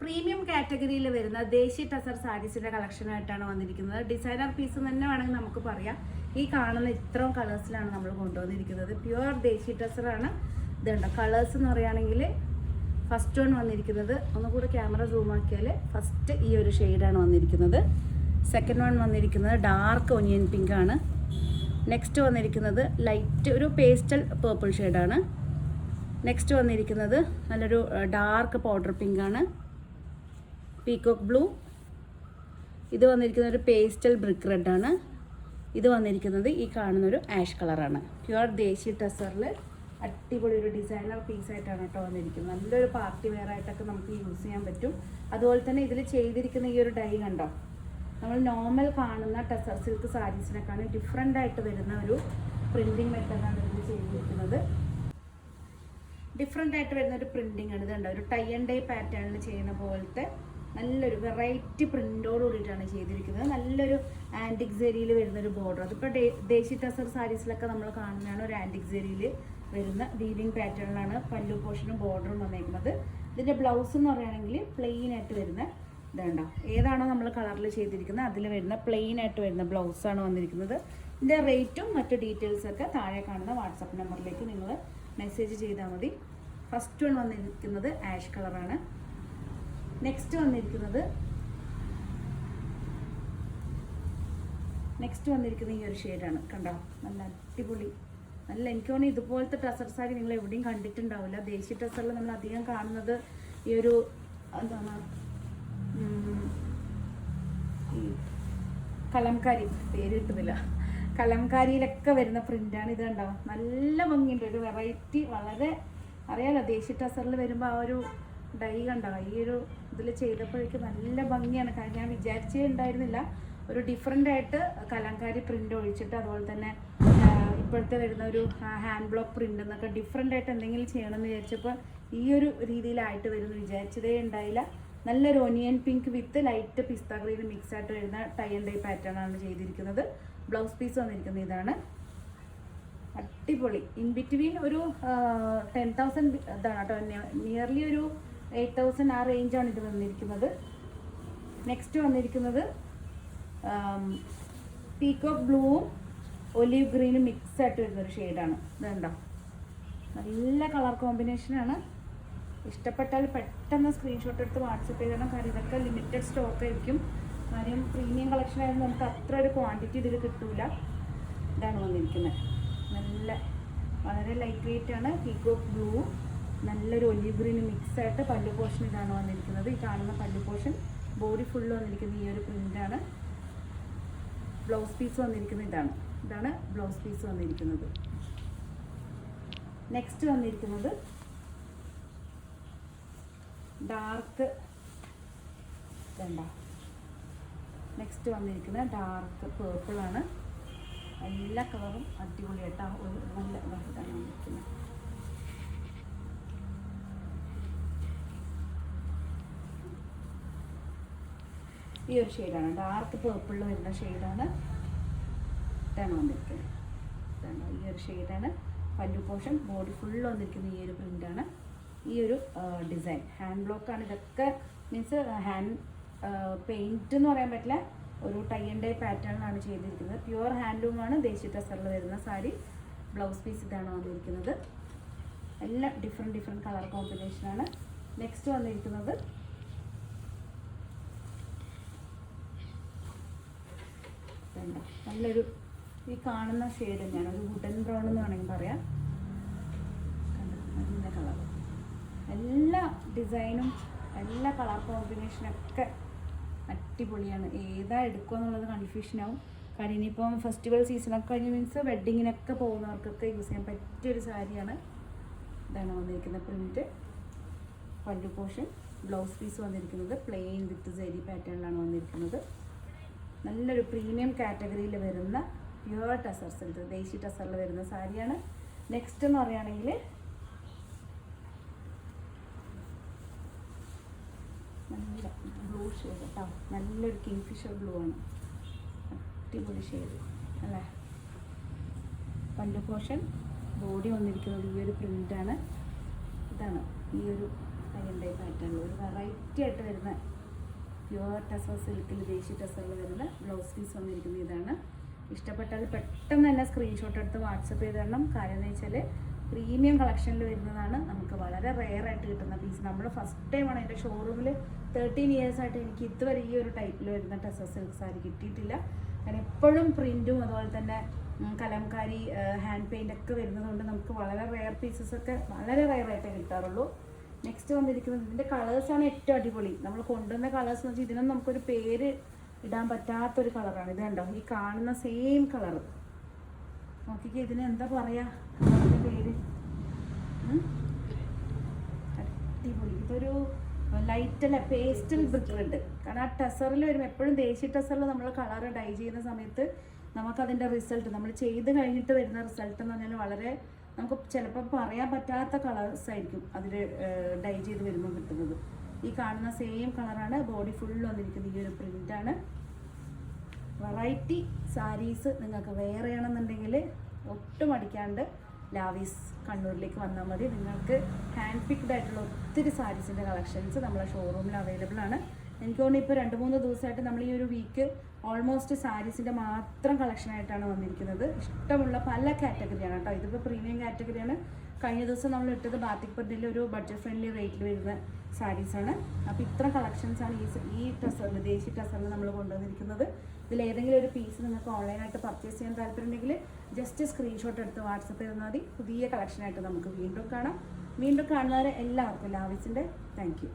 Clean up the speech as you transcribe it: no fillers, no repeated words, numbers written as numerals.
Premium കാറ്റഗറിയിൽ വരുന്ന ദേശി ടസർ സാരീസിന്റെ കളക്ഷനായിട്ടാണ് വന്നിരിക്കുന്നത്. ഡിസൈനർ പീസ് തന്നെ വേണമെങ്കിൽ നമുക്ക് പറയാം. ഈ കാണുന്ന ഇത്രയും കളേഴ്സിലാണ് നമ്മൾ കൊണ്ടുവന്നിരിക്കുന്നത്. പ്യുവർ ദേശി ടസറാണ്. ഇതുണ്ട് കളേഴ്സ് എന്ന് പറയുകയാണെങ്കിൽ ഫസ്റ്റ് വൺ വന്നിരിക്കുന്നത്, ഒന്നുകൂടി ക്യാമറ സൂം ആക്കിയാൽ ഫസ്റ്റ് ഈ ഒരു ഷെയ്ഡാണ് വന്നിരിക്കുന്നത്. സെക്കൻഡ് വൺ വന്നിരിക്കുന്നത് ഡാർക്ക് ഒനിയൻ പിങ്ക് ആണ്. നെക്സ്റ്റ് വന്നിരിക്കുന്നത് ലൈറ്റ് ഒരു പേസ്റ്റൽ പേർപ്പിൾ ഷെയ്ഡാണ്. നെക്സ്റ്റ് വന്നിരിക്കുന്നത് നല്ലൊരു ഡാർക്ക് പൗഡർ പിങ്ക് ആണ്. Peacock blue. ഇത് വന്നിരിക്കുന്നത് ഒരു പേസ്റ്റൽ ബ്രിക്ക് റെഡ് ആണ്. ഇത് വന്നിരിക്കുന്നത് ഈ കാണുന്നൊരു ആഷ് കളറാണ്. പ്യുവർ ദേശി ടസറിൽ അടിപൊളി ഒരു ഡിസൈനർ പീസായിട്ടാണ് കേട്ടോ വന്നിരിക്കുന്നത്. നല്ലൊരു പാർട്ടി വെയർ ആയിട്ടൊക്കെ നമുക്ക് യൂസ് ചെയ്യാൻ പറ്റും. അതുപോലെ തന്നെ ഇതിൽ ചെയ്തിരിക്കുന്ന ഈ ഒരു ഡൈ കണ്ടോ, നമ്മൾ നോർമൽ കാണുന്ന ടസർ സിൽക്ക് സാരീസിനെക്കാളും ഡിഫറെൻ്റ് ആയിട്ട് വരുന്ന ഒരു പ്രിൻറ്റിങ് മെത്തേഡാണ് ഇതിൽ ചെയ്തിരിക്കുന്നത്. ഡിഫറെൻ്റ് ആയിട്ട് വരുന്ന ഒരു പ്രിൻറ്റിങ് ആണ്. ഇതുണ്ട് ഒരു ടൈ ആൻഡ് ഡൈ പാറ്റേണിൽ ചെയ്യുന്ന പോലത്തെ നല്ലൊരു വെറൈറ്റി പ്രിൻ്റോട് കൂടിയിട്ടാണ് ചെയ്തിരിക്കുന്നത്. നല്ലൊരു ആൻറ്റിക് സെരിയിൽ വരുന്നൊരു ബോർഡർ. അതിപ്പോൾ ദേശി ടസർ സാരീസിലൊക്കെ നമ്മൾ കാണുന്നതാണ് ഒരു ആൻറ്റിക് സെരിയിൽ വരുന്ന വീവിങ് പാറ്റേണിലാണ് പല്ലു പോർഷനും ബോർഡറും വന്നേക്കുന്നത്. ഇതിൻ്റെ ബ്ലൗസ് എന്ന് പറയുകയാണെങ്കിൽ പ്ലെയിൻ ആയിട്ട് വരുന്ന ഇതുണ്ടോ, ഏതാണോ നമ്മൾ കളറിൽ ചെയ്തിരിക്കുന്നത് അതിൽ വരുന്ന പ്ലെയിൻ ആയിട്ട് വരുന്ന ബ്ലൗസാണ് വന്നിരിക്കുന്നത്. ഇതിൻ്റെ റേറ്റും മറ്റു ഡീറ്റെയിൽസൊക്കെ താഴെ കാണുന്ന വാട്സപ്പ് നമ്പറിലേക്ക് നിങ്ങൾ മെസ്സേജ് ചെയ്താൽ മതി. ഫസ്റ്റ് വൺ വന്നിരിക്കുന്നത് ആഷ് കളറാണ്. നെക്സ്റ്റ് വന്നിരിക്കുന്ന ഈ ഒരു ഷെയ്ഡാണ്. കണ്ടോ, നല്ല അടിപൊളി, നല്ല എനിക്ക് തോന്നുന്നു ഇതുപോലത്തെ ടസർ സാരി നിങ്ങൾ എവിടെയും കണ്ടിട്ടുണ്ടാവില്ല. ദേശി ടസറിൽ നമ്മൾ അധികം കാണുന്നത് ഈ ഒരു എന്താണ് ഈ കലംകാരി, പേര് കിട്ടുന്നില്ല, കലംകാരിയിലൊക്കെ വരുന്ന പ്രിൻ്റാണ്. ഇത് കണ്ടോ, നല്ല ഭംഗിയുണ്ട്. ഒരു വെറൈറ്റി, വളരെ അറിയാലോ ദേശി ടസറിൽ വരുമ്പോൾ ആ ഒരു ഡൈ കണ്ടോ, ഈ ഒരു ഇതിൽ ചെയ്തപ്പോഴേക്കും നല്ല ഭംഗിയാണ്. കാരണം ഞാൻ വിചാരിച്ചേ ഉണ്ടായിരുന്നില്ല ഒരു ഡിഫറെൻ്റ് ആയിട്ട് കലംകാരി പ്രിൻ്റ് ഒഴിച്ചിട്ട് അതുപോലെ തന്നെ ഇപ്പോഴത്തെ വരുന്ന ഒരു ഹാൻഡ് ബ്ലോക്ക് പ്രിൻ്റ് എന്നൊക്കെ ഡിഫറെൻ്റ് ആയിട്ട് എന്തെങ്കിലും ചെയ്യണമെന്ന് വിചാരിച്ചപ്പോൾ ഈ ഒരു രീതിയിലായിട്ട് വരുമെന്ന് വിചാരിച്ചതേ ഉണ്ടായില്ല. നല്ലൊരു onion pink with light pista green mix ആയിട്ട് വരുന്ന ടൈ ആൻഡ് ഡൈ പാറ്റേൺ ആണ് ചെയ്തിരിക്കുന്നത്. ബ്ലൗസ് പീസ് വന്നിരിക്കുന്നത് ഇതാണ്. അടിപൊളി. ഇൻ ബിറ്റ്വീൻ ഒരു 10,000 ഇതാണ് കേട്ടോ, നിയർലി ഒരു 8,000 ആ റേഞ്ചാണ് ഇത് വന്നിരിക്കുന്നത്. നെക്സ്റ്റ് വന്നിരിക്കുന്നത് പീകോക്ക് ബ്ലൂവും ഒലീവ് ഗ്രീനും മിക്സ് ആയിട്ട് വരുന്നൊരു ഷെയ്ഡാണ്. ഇതുണ്ടോ, നല്ല കളർ കോമ്പിനേഷനാണ്. ഇഷ്ടപ്പെട്ടാൽ പെട്ടെന്ന് സ്ക്രീൻഷോട്ട് എടുത്ത് വാട്സപ്പ് ചെയ്യണം. കാരണം ഇതൊക്കെ ലിമിറ്റഡ് സ്റ്റോക്ക് ആയിരിക്കും. കാര്യം പ്രീമിയം കളക്ഷൻ ആയിരുന്നു, നമുക്ക് അത്ര ഒരു ക്വാണ്ടിറ്റി ഇതിൽ കിട്ടൂല. ഇതാണ് വന്നിരിക്കുന്നത്. നല്ല വളരെ ലൈറ്റ് വെയിറ്റ് ആണ്. പീകോക്ക് ബ്ലൂ നല്ലൊരു ഒലിവ് ഗ്രീൻ മിക്സ് ആയിട്ട് പല്ലു പോർഷൻ ഇതാണ് വന്നിരിക്കുന്നത്. ഈ കാണുന്ന പല്ലു പോർഷൻ ബോഡി ഫുള്ള് വന്നിരിക്കുന്നത് ഈ ഒരു പ്രിൻ്റാണ്. ബ്ലൗസ് പീസ് വന്നിരിക്കുന്നത് ഇതാണ് ബ്ലൗസ് പീസ് വന്നിരിക്കുന്നത്. നെക്സ്റ്റ് വന്നിരിക്കുന്നത് ഡാർക്ക് നെക്സ്റ്റ് വന്നിരിക്കുന്നത് ഡാർക്ക് പേർപ്പിളാണ്. എല്ലാ കളറും അടിപൊളിയായിട്ടാണ്. ഒരു നല്ല ഇതാണ് വന്നിരിക്കുന്നത്. ഈ ഒരു ഷെയ്ഡാണ്, ഡാർക്ക് പേർപ്പിളിൽ വരുന്ന ഷെയ്ഡാണ്. ഇതാണ് വന്നിരിക്കുന്നത്. ഇതാണ് ഈ ഒരു ഷെയ്ഡാണ്. പല്ലു പോർഷൻ ബോഡി ഫുള്ള് വന്നിരിക്കുന്ന ഈ ഒരു പ്രിൻ്റാണ്. ഈ ഒരു ഡിസൈൻ ഹാൻഡ് ബ്ലോക്കാണ്. ഇതൊക്കെ മീൻസ് ഹാൻഡ് പെയിൻറ്റ് എന്ന് പറയാൻ പറ്റില്ല, ഒരു ടൈ ആൻഡ് ഡൈ പാറ്റേണിലാണ് ചെയ്തിരിക്കുന്നത്. പ്യുവർ ഹാൻഡ്ലൂമാണ് ദേശി ടസറിൽ വരുന്ന സാരി. ബ്ലൗസ് പീസ് ഇതാണ് വന്നിരിക്കുന്നത്. എല്ലാം ഡിഫറെൻറ്റ് കളർ കോമ്പിനേഷനാണ്. നെക്സ്റ്റ് വന്നിരിക്കുന്നത് നല്ലൊരു ഈ കാണുന്ന ഷെയ്ഡ് തന്നെയാണ്, ഒരു വുഡൻ ബ്രൗൺ എന്ന് വേണമെങ്കിൽ പറയാം. നല്ല കളർ, എല്ലാ ഡിസൈനും എല്ലാ കളർ കോമ്പിനേഷനൊക്കെ അടിപൊളിയാണ്. ഏതാ എടുക്കുക എന്നുള്ളത് കൺഫ്യൂഷനാവും. കാര്യം ഇനിയിപ്പം ഫെസ്റ്റിവൽ സീസണൊക്കെ കഴിഞ്ഞ് മീൻസ് വെഡ്ഡിങ്ങിനൊക്കെ പോകുന്നവർക്കൊക്കെ യൂസ് ചെയ്യാൻ പറ്റിയൊരു സാരിയാണ്. ഇതാണ് വന്നിരിക്കുന്ന പ്രിൻറ്റ്. പല്ലു പോർഷൻ, ബ്ലൗസ് പീസ് വന്നിരിക്കുന്നത് പ്ലെയിൻ വിത്ത് സെരി പാറ്റേണിലാണ് വന്നിരിക്കുന്നത്. നല്ലൊരു പ്രീമിയം കാറ്റഗറിയിൽ വരുന്ന പ്യുവർ ടസർ സിൽക്ക് ദേശി ടസറിൽ വരുന്ന സാരിയാണ്. നെക്സ്റ്റ് എന്ന് പറയുകയാണെങ്കിൽ നല്ല ബ്ലൂ ഷെയ്ഡ് കേട്ടോ, നല്ലൊരു കിങ് ഫിഷർ ബ്ലൂ ആണ്. അടിപൊളി ഷെയ്ഡ് അല്ലേ. പല്ലു പോർഷൻ, ബോഡി വന്നിരിക്കുന്നത് ഈ ഒരു പ്രിൻ്റാണ്. ഇതാണ് ഈ ഒരു അതിൻ്റെ പാറ്റേണിൽ ഒരു വെറൈറ്റി ആയിട്ട് വരുന്ന പ്യുവർ ടസർ സിൽക്കിൽ ദേശി ടസറിൽ വരുന്ന ബ്ലൗസ് പീസ് വന്നിരിക്കുന്ന ഇതാണ്. ഇഷ്ടപ്പെട്ടാൽ പെട്ടെന്ന് തന്നെ സ്ക്രീൻഷോട്ട് എടുത്ത് വാട്സപ്പ് ചെയ്ത് തരണം. കാര്യം എന്ന് വെച്ചാൽ പ്രീമിയം കളക്ഷനിൽ വരുന്നതാണ്, നമുക്ക് വളരെ റെയർ ആയിട്ട് കിട്ടുന്ന പീസ്. നമ്മൾ ഫസ്റ്റ് ടൈമാണ് എൻ്റെ ഷോറൂമിൽ 13 ഇയേഴ്സ് ആയിട്ട് എനിക്ക് ഇതുവരെ ഈ ഒരു ടൈപ്പിൽ വരുന്ന ടസർ സിൽക്ക് സാരി കിട്ടിയിട്ടില്ല. കാരണം എപ്പോഴും പ്രിൻറ്റും അതുപോലെ തന്നെ കലംകാരി ഹാൻഡ് പെയിൻ്റ് ഒക്കെ വരുന്നതുകൊണ്ട് നമുക്ക് വളരെ റെയർ പീസസ് ഒക്കെ വളരെ റെയർ ആയിട്ടേ കിട്ടാറുള്ളൂ. നെക്സ്റ്റ് വന്നിരിക്കുന്നത് ഇതിൻ്റെ കളേഴ്സാണ് ഏറ്റവും അടിപൊളി. നമ്മൾ കൊണ്ടുവന്ന കളേഴ്സ് എന്ന് വെച്ചാൽ ഇതിനൊന്നും നമുക്കൊരു പേര് ഇടാൻ പറ്റാത്തൊരു കളറാണ്. ഇത് കണ്ടോ, ഈ കാണുന്ന സെയിം കളറ് നോക്കിക്കേ. ഇതിന് എന്താ പറയുക കളറിൻ്റെ പേര്? അടിപൊളി. ഇതൊരു ലൈറ്റല്ല പേസ്റ്റൽ ബ്രിക്ക് റെഡ്. കാരണം ആ ടസറിൽ വരും എപ്പോഴും ദേശി ടസറിൽ നമ്മൾ കളർ ഡൈ ചെയ്യുന്ന സമയത്ത് നമുക്കതിൻ്റെ റിസൾട്ട് നമ്മൾ ചെയ്ത് കഴിഞ്ഞിട്ട് വരുന്ന റിസൾട്ട് എന്ന് പറഞ്ഞാൽ വളരെ നമുക്ക് ചിലപ്പോൾ പറയാൻ പറ്റാത്ത കളേഴ്സ് ആയിരിക്കും അതിൽ ഡൈ ചെയ്ത് വരുമ്പോൾ കിട്ടുന്നത്. ഈ കാണുന്ന സെയിം കളറാണ്, ബോഡി ഫുൾ വന്നിരിക്കുന്നത് ഈ ഒരു പ്രിൻ്റാണ്. വെറൈറ്റി സാരീസ് നിങ്ങൾക്ക് വെയർ ചെയ്യണമെന്നുണ്ടെങ്കിൽ ഒട്ടും അടിക്കാണ്ട് ലാവീസ് കണ്ണൂരിലേക്ക് വന്നാൽ മതി. നിങ്ങൾക്ക് ഹാൻഡ് പിക്ഡ് ആയിട്ടുള്ള ഒത്തിരി സാരീസിൻ്റെ കളക്ഷൻസ് നമ്മളെ ഷോറൂമിൽ അവൈലബിൾ ആണ്. എനിക്ക് തോന്നുന്നു ഇപ്പോൾ 2-3 ദിവസമായിട്ട് നമ്മൾ ഈ ഒരു വീക്ക് ഓൾമോസ്റ്റ് സാരീസിൻ്റെ മാത്രം കളക്ഷനായിട്ടാണ് വന്നിരിക്കുന്നത്. ഇഷ്ടമുള്ള പല കാറ്റഗറിയാണ് കേട്ടോ. ഇതിപ്പോൾ പ്രീമിയം കാറ്റഗറിയാണ്. കഴിഞ്ഞ ദിവസം നമ്മൾ ഇട്ടത് ബാത്തിക് പർദ്ദയിൽ ഒരു ബഡ്ജറ്റ് ഫ്രണ്ട്ലി റേറ്റിൽ വരുന്ന സാരീസാണ്. അപ്പോൾ ഇത്ര കളക്ഷൻസാണ് ഈ ടസറിൽ ദേശി ടസറിൽ നമ്മൾ കൊണ്ടുവന്നിരിക്കുന്നത്. ഇതിലേതെങ്കിലും ഒരു പീസ് നിങ്ങൾക്ക് ഓൺലൈനായിട്ട് പർച്ചേസ് ചെയ്യാൻ താല്പര്യമുണ്ടെങ്കിൽ ജസ്റ്റ് സ്ക്രീൻഷോട്ട് എടുത്ത് വാട്സപ്പ് ചെയ്താൽ മതി. പുതിയ കളക്ഷനായിട്ട് നമുക്ക് വീണ്ടും കാണാം. വീണ്ടും കാണുന്നവരെ എല്ലാവർക്കും ലാവിസിൻ്റെ താങ്ക് യു.